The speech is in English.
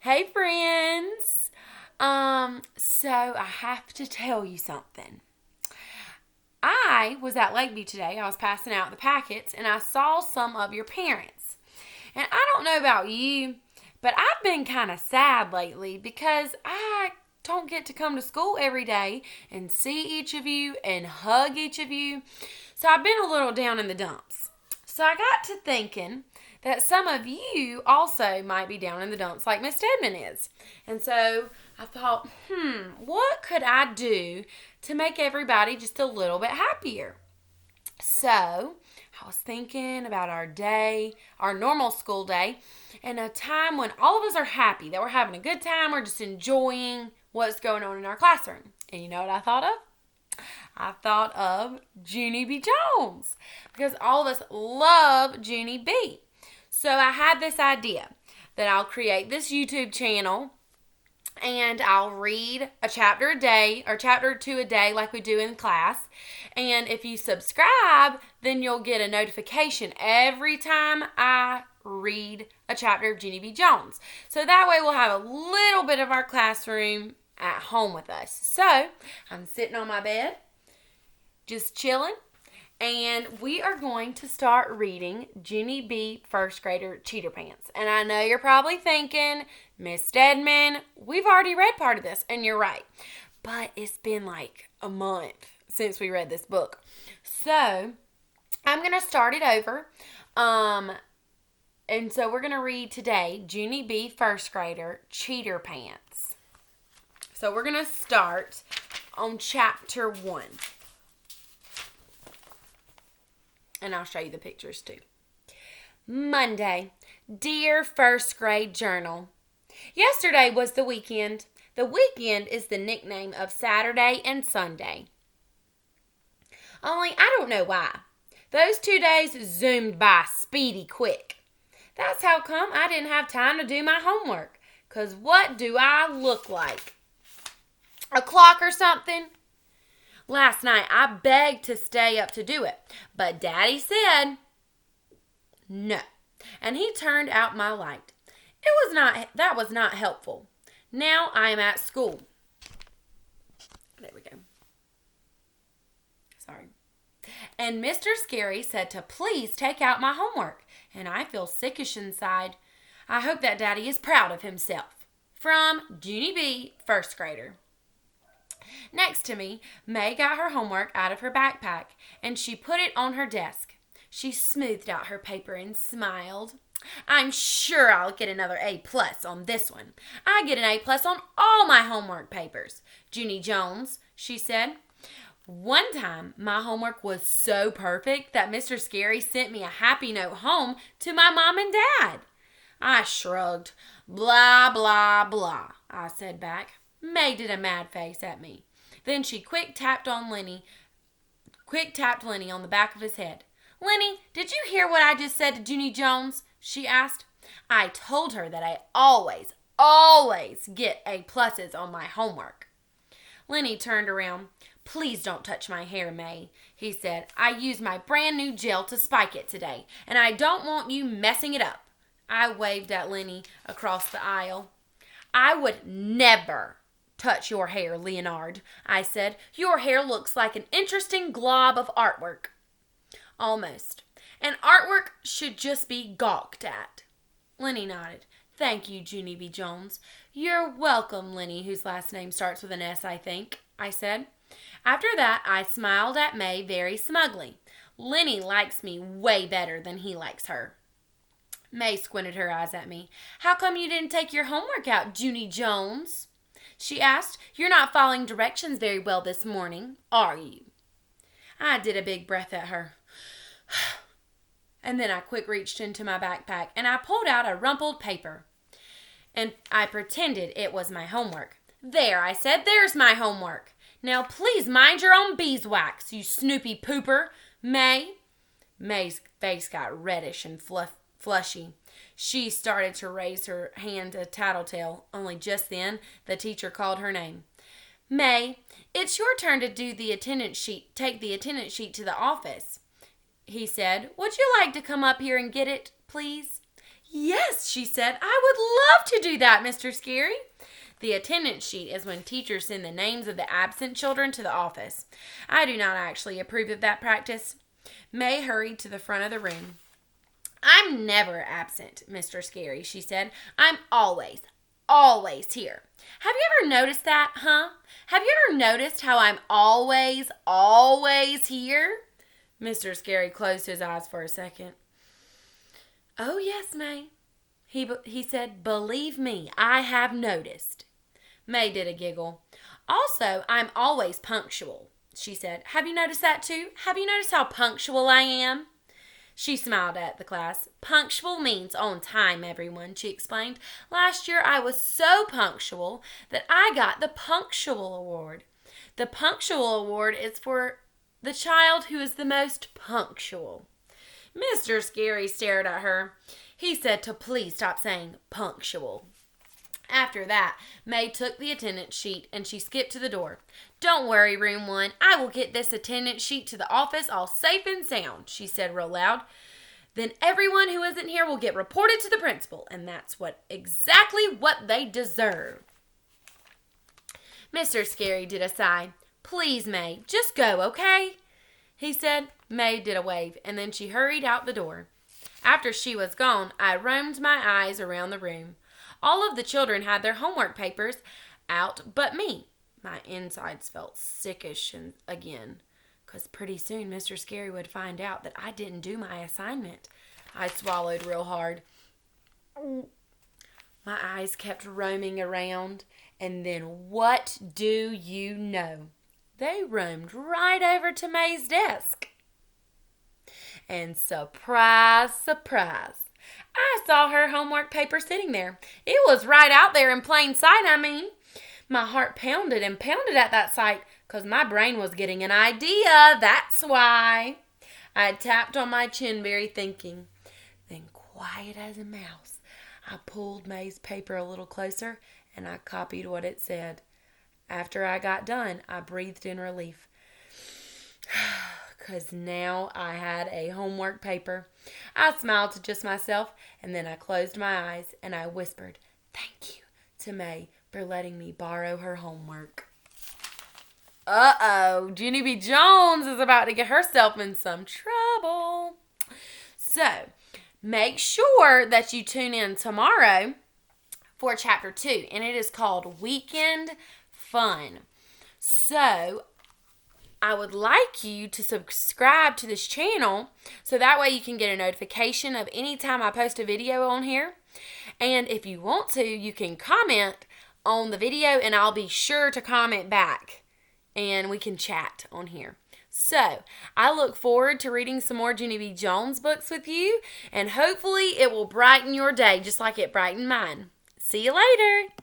Hey friends. So I have to tell you something. I was at Lakeview today. I was passing out the packets and I saw some of your parents. And I don't know about you, but I've been kind of sad lately because I don't get to come to school every day and see each of you and hug each of you. So I've been a little down in the dumps. So I got to thinking that some of you also might be down in the dumps like Miss Stedman is. And so I thought, what could I do to make everybody just a little bit happier? So I was thinking about our day, our normal school day, and a time when all of us are happy, that we're having a good time, we're just enjoying what's going on in our classroom. And you know what I thought of? I thought of Junie B. Jones because all of us love Junie B. So I had this idea that I'll create this YouTube channel and I'll read a chapter a day or chapter 2 a day like we do in class. And if you subscribe, then you'll get a notification every time I read a chapter of Junie B. Jones. So that way we'll have a little bit of our classroom at home with us. So I'm sitting on my bed, just chilling. And we are going to start reading Junie B. First Grader Cheater Pants. And I know you're probably thinking, Miss Stedman, we've already read part of this. And you're right. But it's been like a month since we read this book. So I'm going to start it over. And so we're going to read today Junie B. First Grader Cheater Pants. So we're going to start on chapter 1. And I'll show you the pictures too. Monday. Dear first grade journal. Yesterday was the weekend. The weekend is the nickname of Saturday and Sunday. Only I don't know why. Those 2 days zoomed by speedy quick. That's how come I didn't have time to do my homework. 'Cause what do I look like? A clock or something? Last night, I begged to stay up to do it, but Daddy said no, and he turned out my light. That was not helpful. Now I am at school. There we go. Sorry. And Mr. Scary said to please take out my homework, and I feel sickish inside. I hope that Daddy is proud of himself. From Junie B., first grader. Next to me, May got her homework out of her backpack, and she put it on her desk. She smoothed out her paper and smiled. I'm sure I'll get another A+ on this one. I get an A+ on all my homework papers. Junie Jones, she said. One time, my homework was so perfect that Mr. Scary sent me a happy note home to my mom and dad. I shrugged. Blah, blah, blah, I said back. May did a mad face at me. Then she quick tapped Lenny on the back of his head. Lenny, did you hear what I just said to Junie Jones? She asked. I told her that I always get A+ on my homework. Lenny turned around. Please don't touch my hair, May, he said. I used my brand new gel to spike it today, and I don't want you messing it up. I waved at Lenny across the aisle. I would never touch your hair, Leonard, I said. Your hair looks like an interesting glob of artwork. Almost. And artwork should just be gawked at. Lenny nodded. Thank you, Junie B. Jones. You're welcome, Lenny, whose last name starts with an S, I think, I said. After that, I smiled at May very smugly. Lenny likes me way better than he likes her. May squinted her eyes at me. How come you didn't take your homework out, Junie Jones? She asked. You're not following directions very well this morning, are you? I did a big breath at her. And then I quick reached into my backpack and I pulled out a rumpled paper. And I pretended it was my homework. There, I said, there's my homework. Now please mind your own beeswax, you snoopy pooper. May? May's face got reddish and flushy. She started to raise her hand to tattletale, only just then the teacher called her name. May, it's your turn to do the attendance sheet. Take the attendance sheet to the office, he said. Would you like to come up here and get it, please? Yes, she said. I would love to do that, Mr. Scary. The attendance sheet is when teachers send the names of the absent children to the office. I do not actually approve of that practice. May hurried to the front of the room. I'm never absent, Mr. Scary, she said. I'm always here. Have you ever noticed that, huh? Have you ever noticed how I'm always here? Mr. Scary closed his eyes for a second. Oh, yes, May, he said. Believe me, I have noticed. May did a giggle. Also, I'm always punctual, she said. Have you noticed that too? Have you noticed how punctual I am? She smiled at the class. Punctual means on time, everyone, she explained. Last year I was so punctual that I got the Punctual Award. The Punctual Award is for the child who is the most punctual. Mr. Scary stared at her. He said to please stop saying punctual. After that, May took the attendance sheet and she skipped to the door. Don't worry, room 1. I will get this attendance sheet to the office all safe and sound, she said real loud. Then everyone who isn't here will get reported to the principal, and that's exactly what they deserve. Mr. Scary did a sigh. Please, May, just go, okay? He said. May did a wave, and then she hurried out the door. After she was gone, I roamed my eyes around the room. All of the children had their homework papers out but me. My insides felt sickish again, because pretty soon Mr. Scary would find out that I didn't do my assignment. I swallowed real hard. My eyes kept roaming around, and then what do you know? They roamed right over to May's desk. And surprise, I saw her homework paper sitting there. It was right out there in plain sight, I mean. My heart pounded and pounded at that sight, 'cause my brain was getting an idea, that's why. I tapped on my chinberry thinking. Then, quiet as a mouse, I pulled May's paper a little closer and I copied what it said. After I got done, I breathed in relief. 'Cause now I had a homework paper. I smiled to just myself, and then I closed my eyes and I whispered, thank you to May for letting me borrow her homework. Uh-oh, Junie B. Jones is about to get herself in some trouble. So, make sure that you tune in tomorrow for Chapter 2, and it is called Weekend Fun. So, I would like you to subscribe to this channel so that way you can get a notification of any time I post a video on here. And if you want to, you can comment on the video and I'll be sure to comment back and we can chat on here. So, I look forward to reading some more Junie B. Jones books with you, and hopefully it will brighten your day just like it brightened mine. See you later.